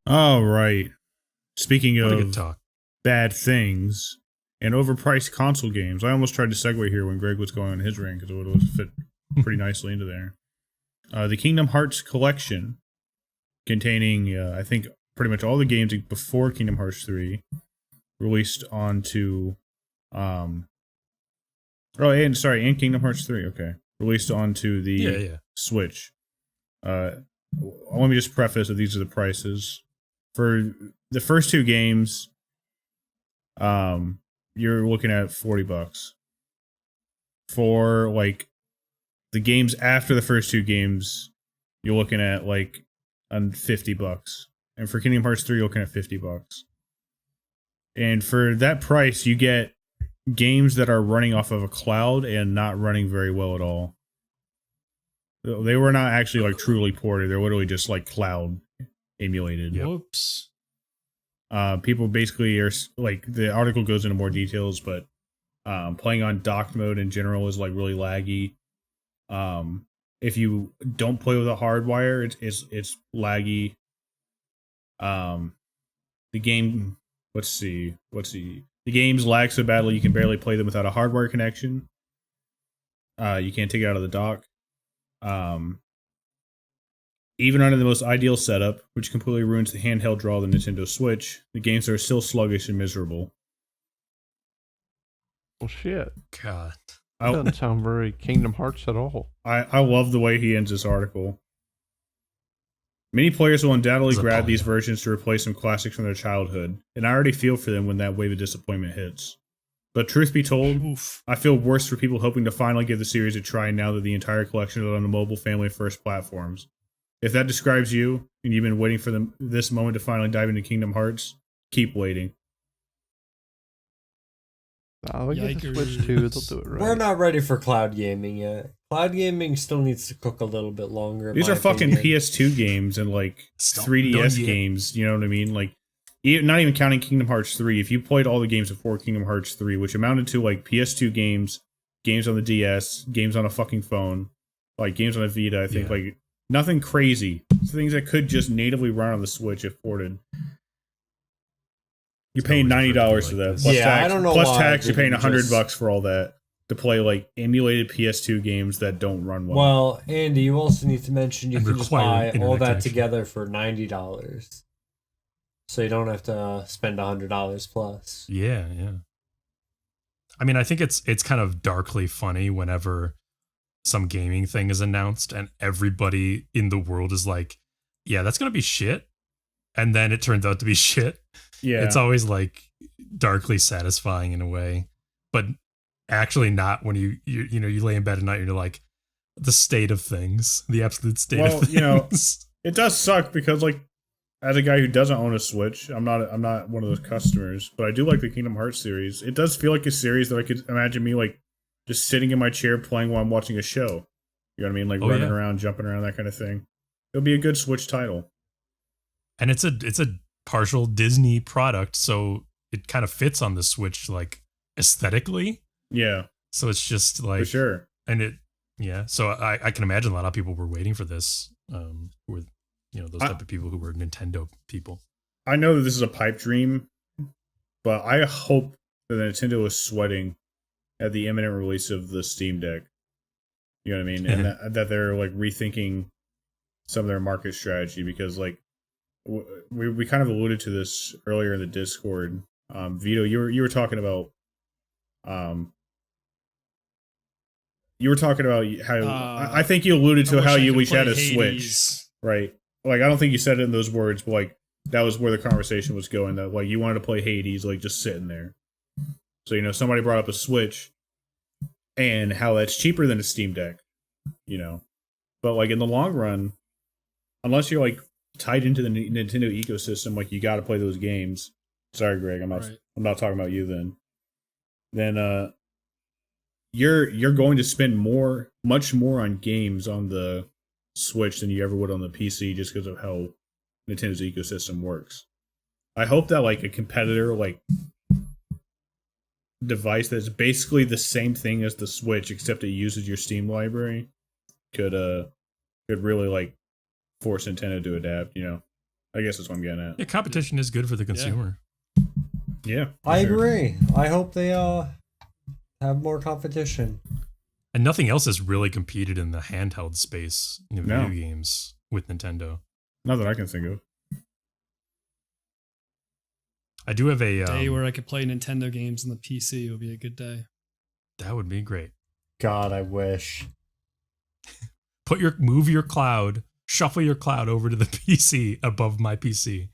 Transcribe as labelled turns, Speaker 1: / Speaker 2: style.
Speaker 1: All right. Speaking
Speaker 2: What a good
Speaker 1: of
Speaker 2: talk.
Speaker 1: bad things and overpriced console games, I almost tried to segue here when Greg was going on his rant because it would have fit pretty nicely into there. The Kingdom Hearts collection, containing, I think, pretty much all the games before Kingdom Hearts 3, released onto. And Kingdom Hearts 3, okay. Released onto the Switch. Let me just preface that these are the prices. For the first two games, you're looking at $40. For like the games after the first two games, you're looking at like $50. And for Kingdom Hearts 3, you're looking at $50. And for that price, you get games that are running off of a cloud and not running very well at all. They were not actually like truly ported. They're literally just like cloud emulated.
Speaker 2: Yep.
Speaker 3: Whoops.
Speaker 1: People basically are like, the article goes into more details, but playing on docked mode in general is like really laggy. If you don't play with a hardwire, it's laggy. The game, let's see. The games lag so badly you can barely play them without a hardwire connection. You can't take it out of the dock. Even under the most ideal setup, which completely ruins the handheld draw of the Nintendo Switch, the games are still sluggish and miserable.
Speaker 4: Well, shit.
Speaker 2: God.
Speaker 4: That doesn't sound very Kingdom Hearts at all.
Speaker 1: I love the way he ends this article. Many players will undoubtedly grab these versions to replace some classics from their childhood, and I already feel for them when that wave of disappointment hits. But truth be told, I feel worse for people hoping to finally give the series a try now that the entire collection is on the mobile family-first platforms. If that describes you, and you've been waiting for this moment to finally dive into Kingdom Hearts, keep waiting.
Speaker 4: I'll get the Switch 2, they'll do it right.
Speaker 3: We're not ready for cloud gaming yet. Cloud gaming still needs to cook a little bit longer.
Speaker 1: These are fucking PS2 games and like 3DS games, you know what I mean? Like, not even counting Kingdom Hearts 3. If you played all the games before Kingdom Hearts 3, which amounted to like PS2 games, games on the DS, games on a fucking phone, like games on a Vita, I think, like nothing crazy. Things that could just natively run on the Switch if ported. You're paying $90 for that. Plus tax.
Speaker 3: I don't know.
Speaker 1: Plus tax, you're paying $100 for all that to play like emulated PS2 games that don't run well.
Speaker 3: Well, Andy, you also need to mention you can just buy all that together for $90, so you don't have to spend $100 plus.
Speaker 2: Yeah. I mean, I think it's kind of darkly funny whenever some gaming thing is announced and everybody in the world is like, "Yeah, that's gonna be shit," and then it turns out to be shit.
Speaker 1: Yeah,
Speaker 2: it's always like darkly satisfying in a way, but actually not when you lay in bed at night and you're like, the state of things, the absolute state of things.
Speaker 1: You know, it does suck because like, as a guy who doesn't own a Switch, I'm not one of those customers, but I do like the Kingdom Hearts series. It does feel like a series that I could imagine me like just sitting in my chair playing while I'm watching a show. You know what I mean? Like running around, jumping around, that kind of thing. It'll be a good Switch title.
Speaker 2: And it's a partial Disney product, so it kind of fits on the Switch like aesthetically.
Speaker 1: Yeah.
Speaker 2: So it's just like,
Speaker 1: for sure.
Speaker 2: And so I can imagine a lot of people were waiting for this. With those type of people who were Nintendo people.
Speaker 1: I know that this is a pipe dream, but I hope that Nintendo is sweating at the imminent release of the Steam Deck. You know what I mean? And that they're like rethinking some of their market strategy, because like we kind of alluded to this earlier in the Discord. Vito, you were talking about how I think you alluded to how you wish you had a Switch, right? Like, I don't think you said it in those words, but like that was where the conversation was going. That like you wanted to play Hades, like just sitting there. So somebody brought up a Switch, and how that's cheaper than a Steam Deck, But like in the long run, unless you're like tied into the Nintendo ecosystem, like you got to play those games. Sorry, Greg, I'm not talking about you. Then you're going to spend much more on games on the Switch than you ever would on the PC, just because of how Nintendo's ecosystem works. I hope that like a competitor like device that's basically the same thing as the Switch, except it uses your Steam library, could really like force Nintendo to adapt. I guess that's what I'm getting at.
Speaker 2: Yeah, competition is good for the consumer.
Speaker 1: Yeah,
Speaker 3: I agree. I hope they have more competition.
Speaker 2: And nothing else has really competed in the handheld space in video games with Nintendo.
Speaker 1: Not that I can think of.
Speaker 2: I do have a
Speaker 5: day where I could play Nintendo games on the PC would be a good day.
Speaker 2: That would be great.
Speaker 3: God, I wish.
Speaker 2: Move your cloud, shuffle your cloud over to the PC above my PC.